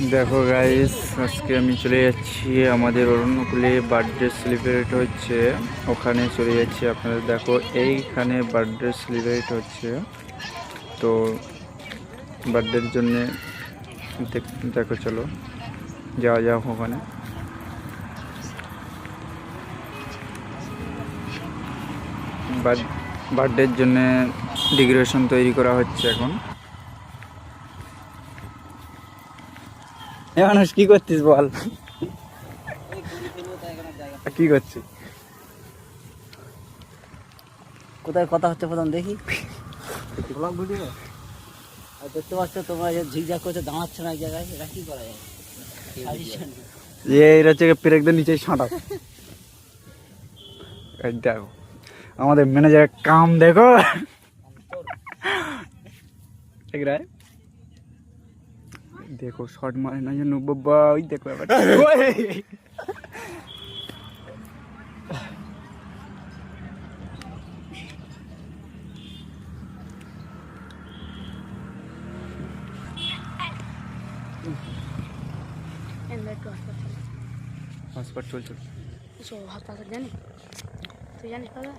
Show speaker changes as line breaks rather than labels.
দেখো গাইস, আজকে আমি চলে যাচ্ছি আমাদের অরণ্যকুলে বার্থডে সেলিব্রেট হচ্ছে, ওখানে চলে যাচ্ছি। আপনারা দেখো এইখানে বার্থডে সেলিব্রেট হচ্ছে, তো বার্থডের জন্যে দেখো চলো যাওয়া যাক ওখানে। বার্থডের জন্যে ডেকোরেশন তৈরি করা হচ্ছে এখন। মানুষ কি করছিস বল, কি করছিস?
কোথায় কথা হচ্ছে প্রথম দেখি। ব্লগ ভিডিও আর দেখতে পাচ্ছ তোমরা যে ঝিকঝাক করছে, দাঁড়াচ্ছে না এক জায়গায়, এটা কি করা যায়?
এর হচ্ছে পেরেকদের নিচেই ছাঁটা। দেখো আমাদের ম্যানেজারের কাম দেখো, দেখো শর্ট মারে না যেন বাবা। ওই দেখো এবার হসপিটাল চলছে।
হাসপাতাল জানি, তুই জানিস দাদা?